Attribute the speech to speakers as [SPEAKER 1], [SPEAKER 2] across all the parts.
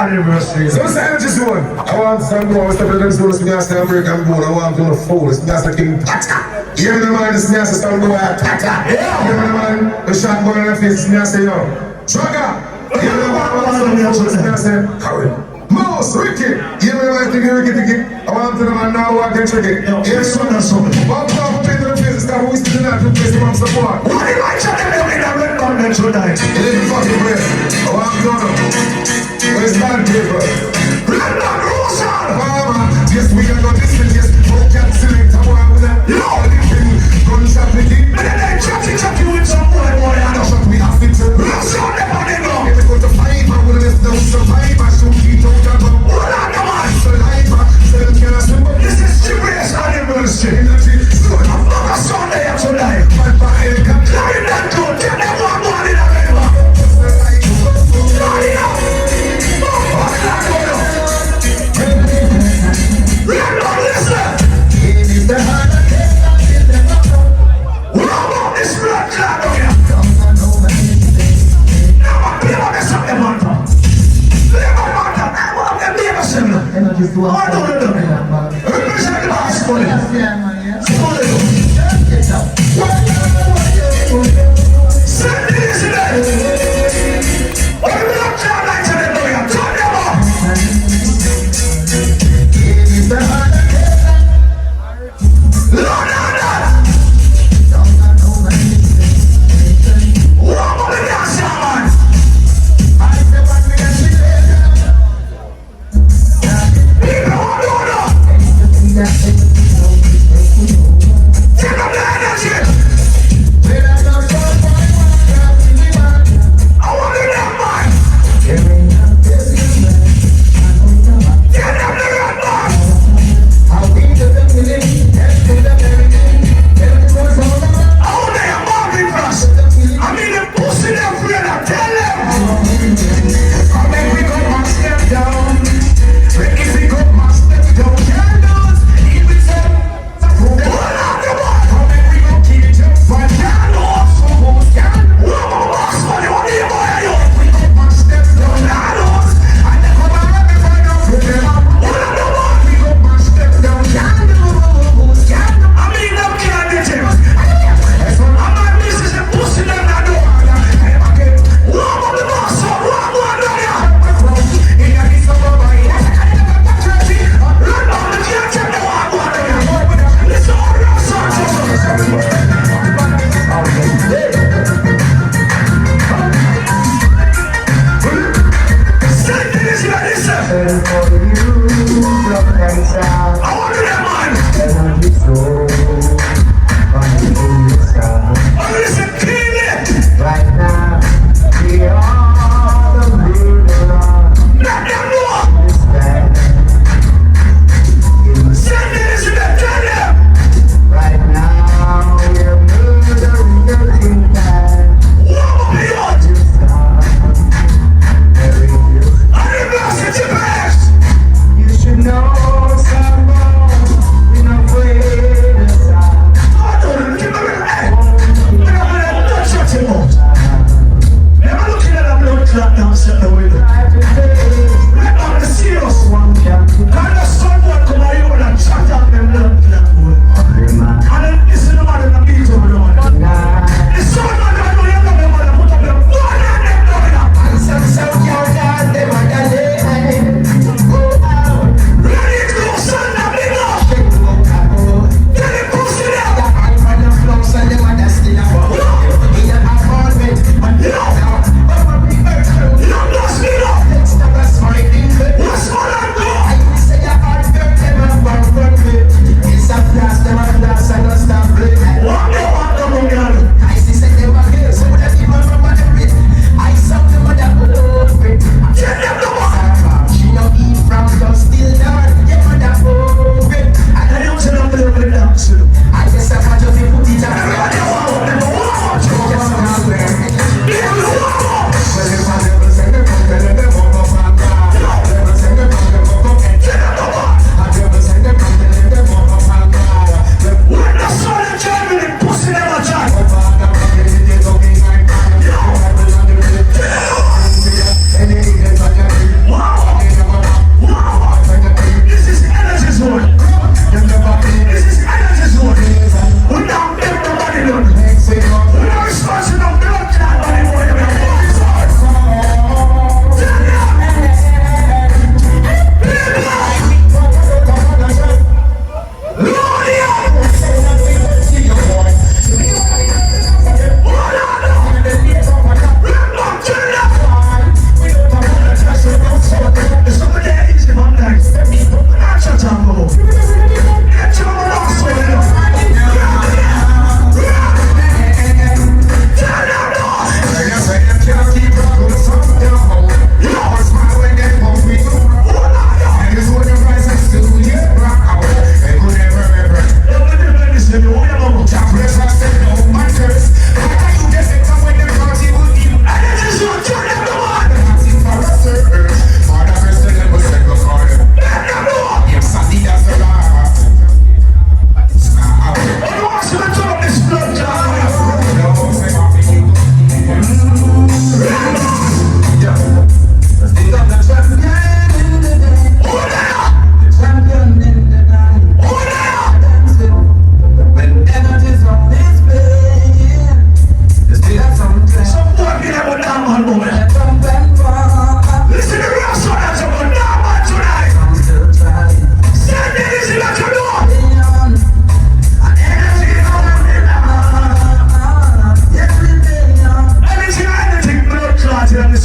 [SPEAKER 1] anniversary. So what's the energy zone? I want some more. What's the president's zone? It's me American born. I want to fool. It's me King Tata. You hear the man? It's me some boy Tata. Yeah. You hear the man? The shot boy in the face. It's me yo. Trigger. You hear the man? It's me Harry. Mouse, Ricky. You hear the man? Ricky. I want to the man now. I can check it. Here's one or something. One top pin to the face. Stop wasting the night to face him on support. What did I check it? In a red band tonight. You didn't fucking play. I want to know. Where's that paper? London Roshan! Mama, yes, we are not listening, yes, we can't select a boy with a living gunshot picking. And then they chatty with some boy, I know what we have to do. Roshan, the money go! If we go to fight, I will let them survive. I should keep on the gun. What on the man? Saliva, still can I swim? This is serious anniversary. Good, I'm not a Sunday tonight. My body can carry that good. Tell them one more in a river. Line up!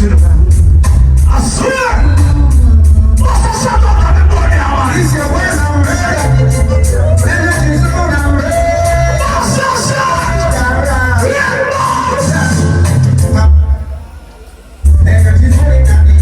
[SPEAKER 2] to the man. I swear! What's the shot on the boy now, man? This your way, I'm ready. Energy's on, I'm ready. What's the shot? Yeah, boss! Energy's on, I'm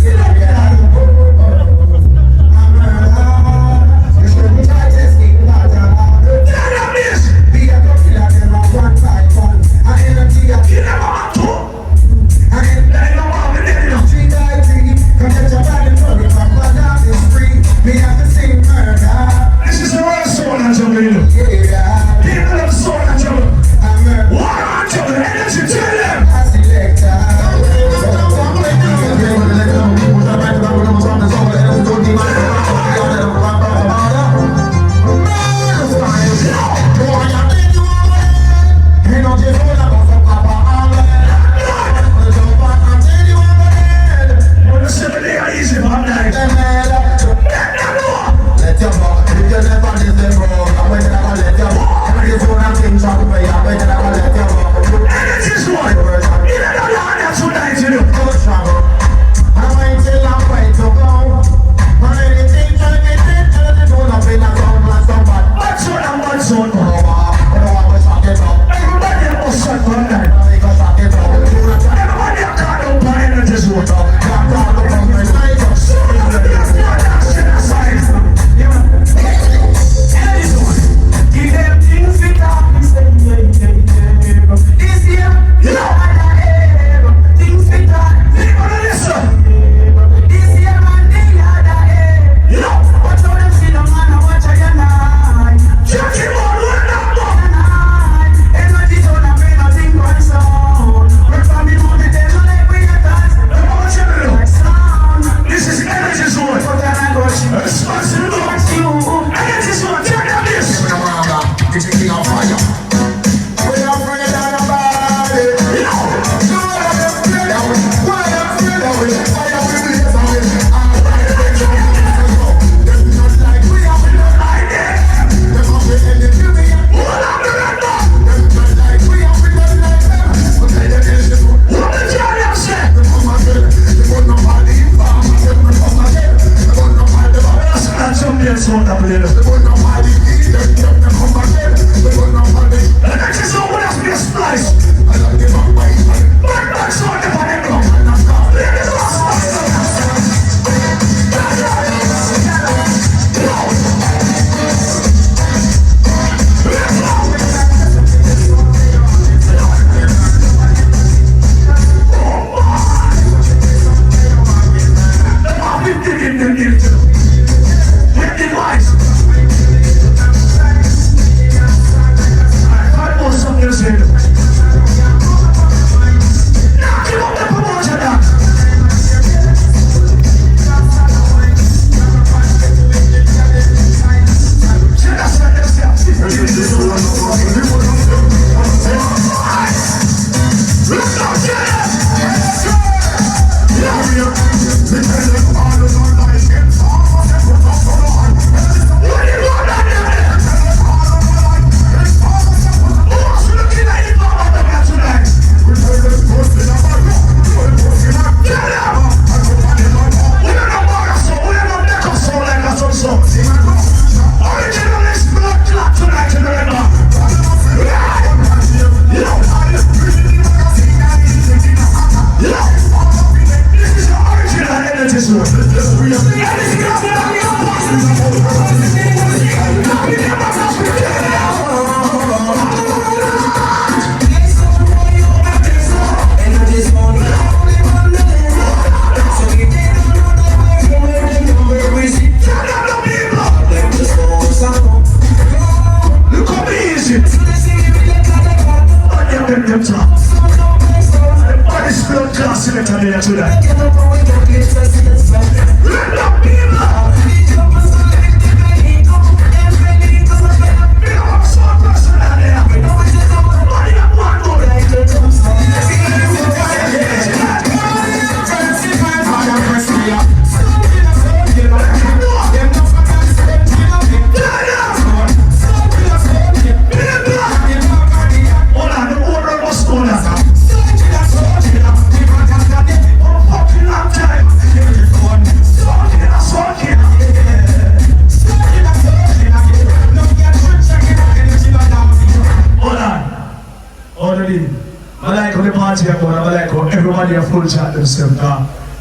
[SPEAKER 2] whole chat themselves.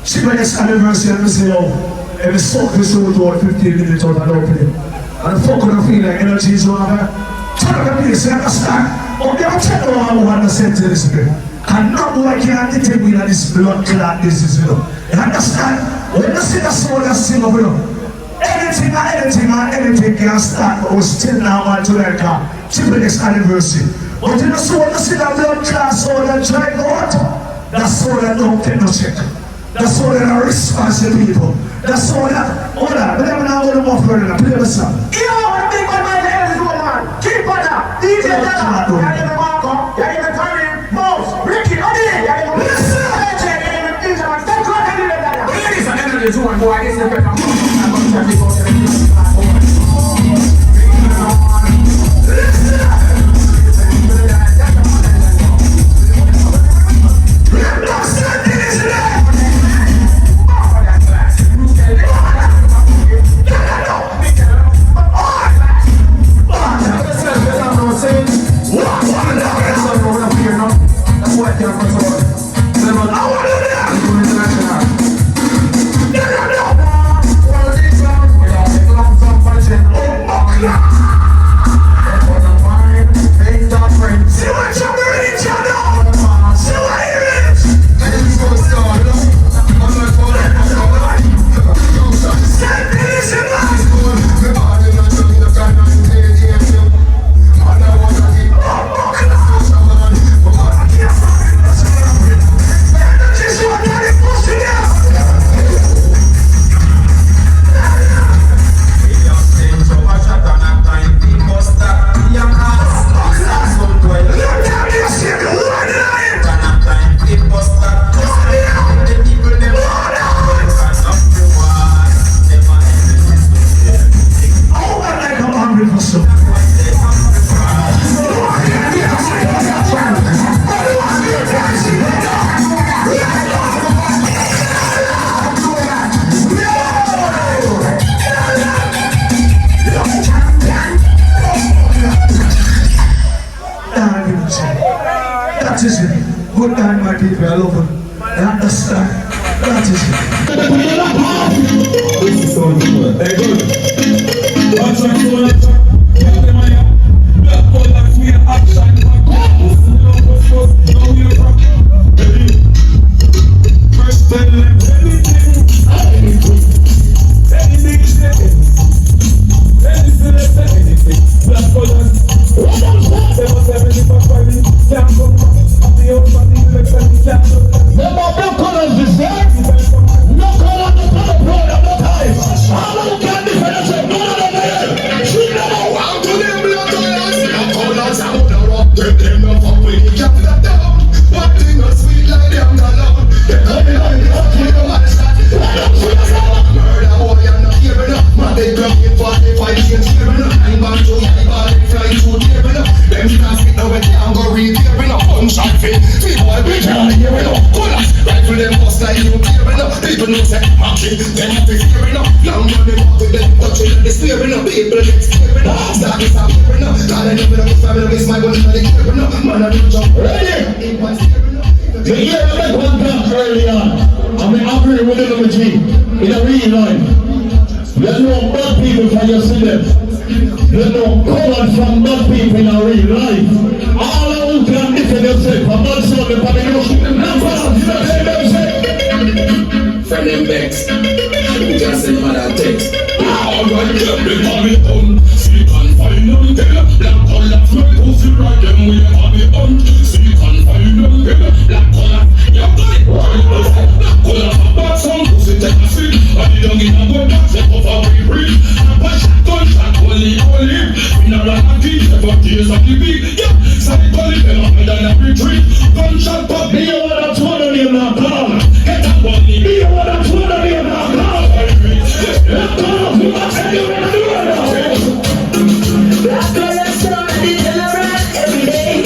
[SPEAKER 2] She went next anniversary and we say, oh, every suck this show to 15 minutes out and opening. And the fuck when I feel like energy is on her. Turn up the place, you understand? But they don't check out how one sent to this bit. And not boy can't detect me that this blood clot disease, you know. You understand? When you see the soul that sing up, you know. Anything can start, but we're still now on to that car. Triple next anniversary. But you know, so when you see that blood clot soul that drive out, that soul that don't take no check. That soul that are responsible people. That soul that, hold on, but I'm not going to move further now. Play the song.
[SPEAKER 3] You know what big man the hell is going on? Keep on that. DJ Della. You give me Marco. You give me Tommy. Mouse. Ricky. Odi. You give me Listen. You give me Pizza Man. Stop calling me Della. Ladies and gentlemen, this one boy. This is the better man. I'm going to tell you about the That is it. Good night, my people. I love you. I understand. That is it.
[SPEAKER 4] This is so good. Hey, good. Watch out, Black Kolaz, we are action. First, tell them anything. Anything. Black Kolaz.
[SPEAKER 5] Remember, no colors is there. No color, no color, blood, no time. All of them can defend us. No one of them. She never want to them blood colors. No colors, I would have walked with them. No fuck with the cap that down. One thing not sweet like them, not love. They coming on the up, you know what's that? I don't feel like murder boy, I'm not giving up. Man, they come in 45 years, giving up. I'm back to my body, fly to giving up. Them can't fit no way, I'm gonna read giving up. Shot fit, people are big and giving up. Kolaz, rifle them bust like you giving up. People know say, market, then have to giving up. Long money walk with them, touching and they're steering up. People next giving up, start to stop giving up. God, I know when I'm a family, it's my one that they giving up. Man, I don't jump. Ready? You hear me make one talk early on. I mean, I agree with the G in a real life. There's no bad people for you see them. There's no color from bad people in a real life. All of who can defend themselves from bad soul, the body you shoot them down fast. You know what I'm saying?
[SPEAKER 6] Friend them vex. You can send mother text.
[SPEAKER 4] All right, get me money on. See can find them there. Black Kolaz, my pussy right them we have it on. See can find them there. Black Kolaz, you got it right. Black Kolaz, a bad song, pussy take a seat. I didn't get a good dance, they cover we breathe. I push gunshot, holy. In a rock and teeth, never tears of the beat. Yeah, sorry, call it, them up and down a retreat. Gunshot pop, me a what I'm told on you now, come. Get that money, me a what I'm told on you now, come. Let's go, we must tell you what to do now.
[SPEAKER 7] Black Kolaz sound and they tell around every day.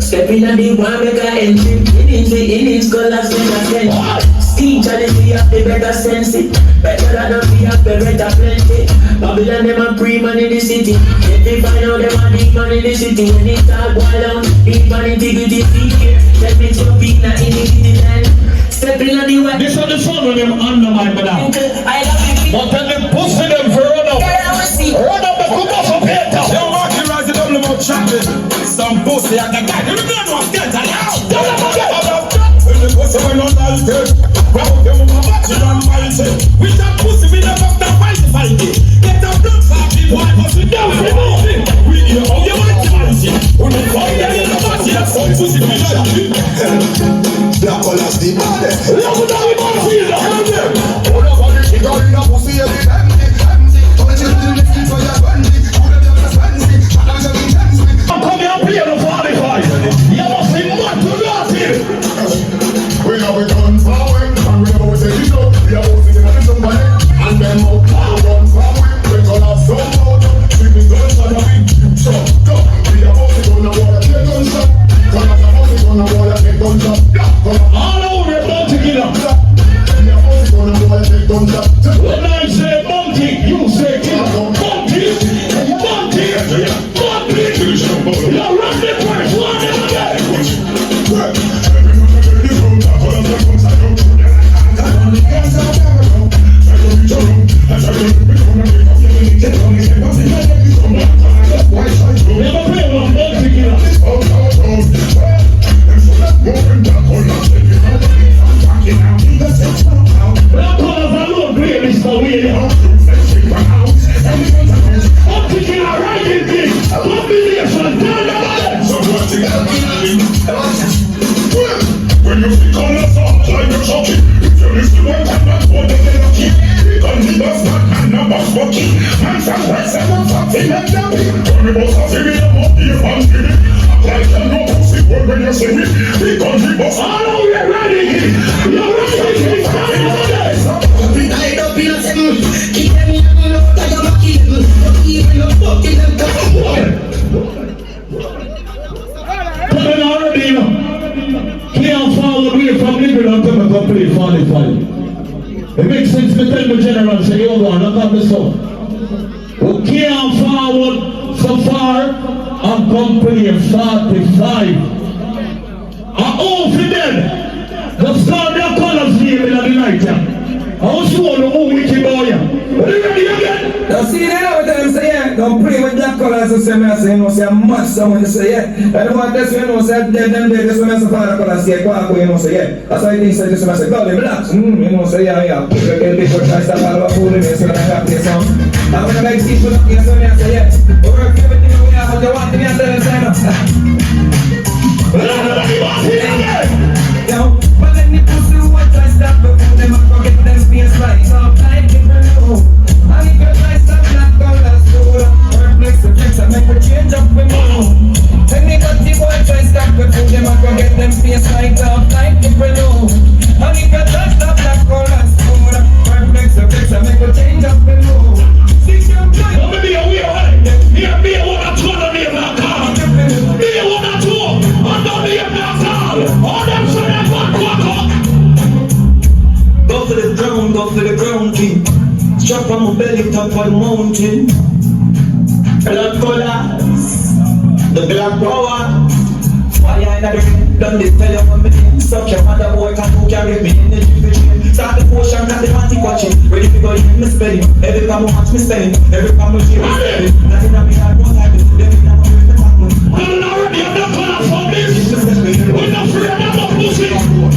[SPEAKER 7] Step in and the one make a entry. In his Kolaz make a stand. Speech and the have the better sense it. Better than we have the better plenty. Babylon them a pre-man in the city. If they find out them a big man in the city. When it all boil down, big man integrity here. Let me jump in a in land. Step in the way.
[SPEAKER 5] This is the song when them undermine me now.
[SPEAKER 7] I love you.
[SPEAKER 5] But then them pussy them for run up. Run up the cook off of Peter.
[SPEAKER 2] Yo, walking right the double about chocolate. Some pussy at the guy. You don't know what's dead. When the pussy went on all dead. Grab up your mama back to run mighty. With that pussy we never fuck that mighty. Get up the fucking boy. But we don't remove it. We hear how you mighty. When you call you in the party. That's some pussy we shot. Black Kolaz the baddest. Look at how we want to feel the hell. All over the shit all in the pussy every empty. Come and chill to the next thing so you're fancy. Who the hell is fancy? And I'm just intensely.
[SPEAKER 5] I'm coming up here to 45. You must be mad to last here.
[SPEAKER 1] We have a gun forward, and we have a say it up. We have a say it up somebody, and them up. We have a gun forward, we gonna have some water. We be guns on the big shot. Go. We have a say gonna water, take gun shot. Gonna have a say gonna water, take gun shot.
[SPEAKER 5] All over the bounty killer.
[SPEAKER 1] We have a say gonna water, take gun shot.
[SPEAKER 5] When I say bounty, you say killer. Bounty, bounty, bounty. You run the first one in the day. Never play one bounty killer. Black Kolaz alone great Mr. William. Bounty killer riding thing. Combination, down the line.
[SPEAKER 1] When you see colors up like a jockey, if you listen well, that's what they are keep. We can be the fat man, number fucky. Man, some white seven fucking like that. When we both have to be the most dear one, give it. Like you know pussy word when you say it. We can be boss.
[SPEAKER 5] All over the riding thing. You're riding thing. Down the line.
[SPEAKER 7] I don't feel something. Keep them young, no, I don't want to keep them. Even the fucking them
[SPEAKER 5] But then already, you know. Can't forward way from living on them and go play 45. It makes sense to tell the general, say, yo, man, look at this stuff. We can't forward so far and come play 45. And over then, the start their colors name in the night, yeah. I also want to move with you, boy. Are you ready again?
[SPEAKER 8] Now see they know what I'm saying, don't play with Black Kolaz and say me I say, you know, say I'm much someone you say, yeah. I don't want this, you know, say them dead, this one I say, Father Kolaz, say, go, you know, say, yeah. That's why I think, say, this one I say, God, the blacks, you know, say, yeah, people get people try to stop all about fooling me, so that I got this song. And when I make people look here, so me I say, yeah. We work everything we have, but they want me to tell them, say, no. Yo, but then the pussy what try stop before them and forget them space right up like it know. And if you try stop Black Kolaz soda, workplace the tricks and make we change up we know. Then the dirty boy try stop before them and forget them space right up like it know. And if you try stop Black Kolaz soda, workplace the tricks and make we change up we know. Six young boys.
[SPEAKER 5] Let me be aware, right? Here, be a one or two on the black car. Be a one or two on the black car. All them say that one walk up.
[SPEAKER 8] Go for the ground, king. Strap on my belly, top of the mountain. Black Kolaz, the black power. Fire in the ring, done this, tell you what me do. Suck your mother boy, can you carry me in the division? Start the potion, and the party watching. Ready to go in, me spelling. Every time I watch me spelling. Every time I hear me spelling. Nothing that me heart won't happen. Every time I hear me happen.
[SPEAKER 5] I'm already on the corner from this. We're not afraid of the pussy.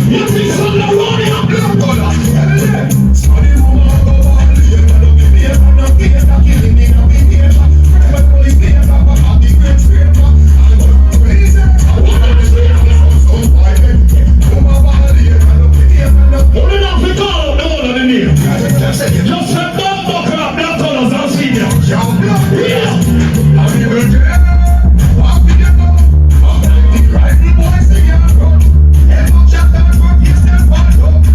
[SPEAKER 5] You think something around here?
[SPEAKER 1] Black Kolaz, yeah. Sorry, mama, go on, leave it, don't give me a man, don't give it, killing me, don't give me a man. But police, they have a big great favor. And the police, I want to be so violent. Come on, body, don't give me a man, don't give me a man.
[SPEAKER 5] We're not afraid of the one on the name. Just a dumb fucker up Black Kolaz and see them. Yeah.
[SPEAKER 1] I'm even there. Walk me down. I'm like the crying boy, sing out. Never shut down, but yes, they're fine.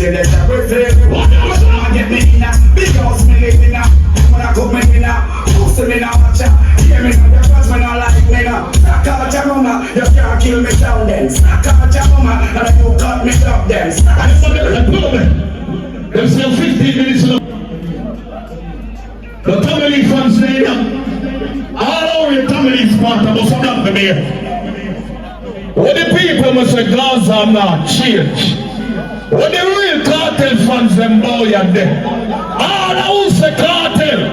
[SPEAKER 2] say there's everything. What I get me in a big house, me live in a. When I cook me dinner, post me now, watch ya. Hear me now, because me not like me now. Snack out your mama, you can't kill me down then. Snack out your mama, and you cut me up then.
[SPEAKER 5] And it's a problem. Them say 15 minutes long. The Tamil fans there, all over the Tamil part of us not the mayor. What the people must say, Gaza are not change. What the real cartel fans them boy and them. All who say cartel,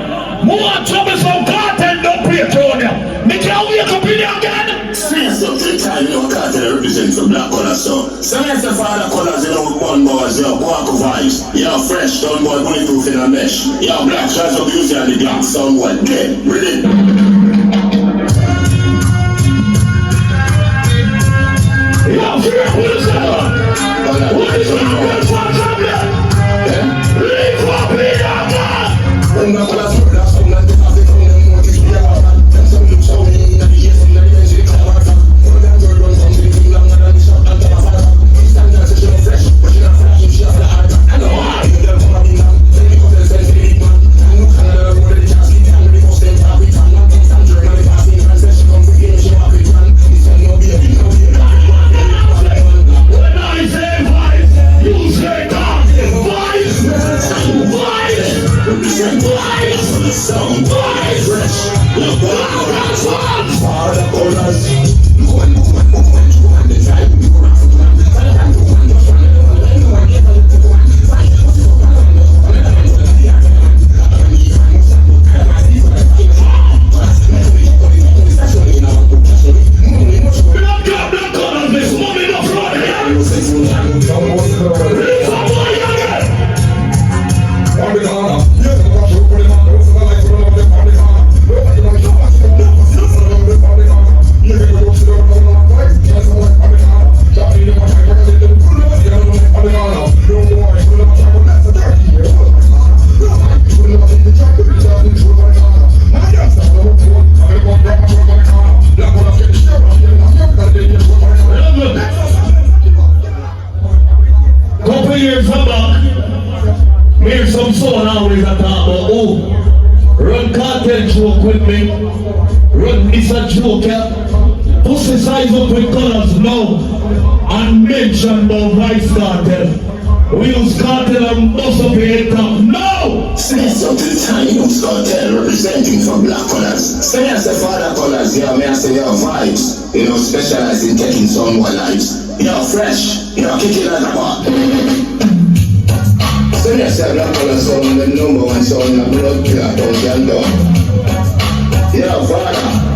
[SPEAKER 5] more troublesome cartel don't play Tonya. Me can't wake up in here again.
[SPEAKER 4] Since up to the time, your cartel represents the black color, so. Since the father colors, you know, one boys, you walk of vibes. You're fresh, don't boy, bulletproof in a mesh. You're black, tries to use the black, somewhat dead, really.
[SPEAKER 5] You're fresh, what is that? What is that? Leave up here, man! Run this a joke, yeah. Pussy size up with colors now and mention about vice cartel. We use cartel and bust up your top now.
[SPEAKER 4] Since up to the time, you use cartel representing for black colors. Say as the father colors, yeah, may I say your vibes. You know, specialize in taking someone's lives. You're fresh, you're kicking at the bar. Say as the black colors on the number one song, the blood clot, don't get done. Yeah, father.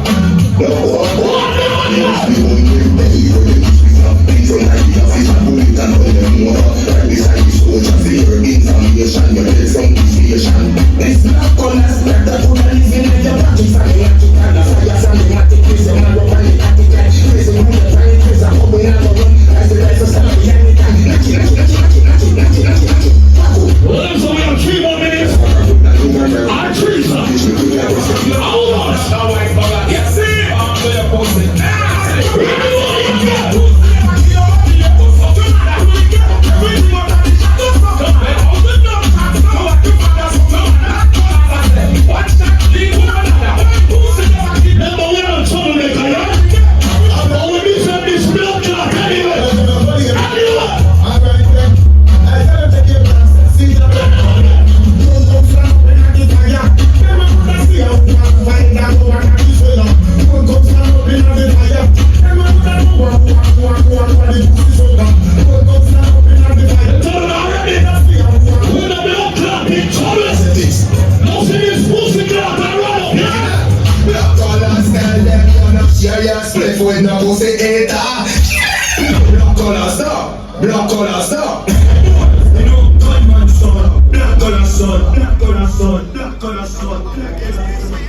[SPEAKER 4] Black collar stop. You know, gunman son. Black collar son. Black collar son. Black collar son.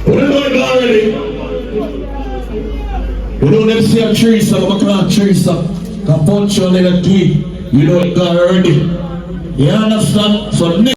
[SPEAKER 5] We don't know it already. You know them say a tree, so I can't tree, so can punch you on the twig. You know it already. You understand? So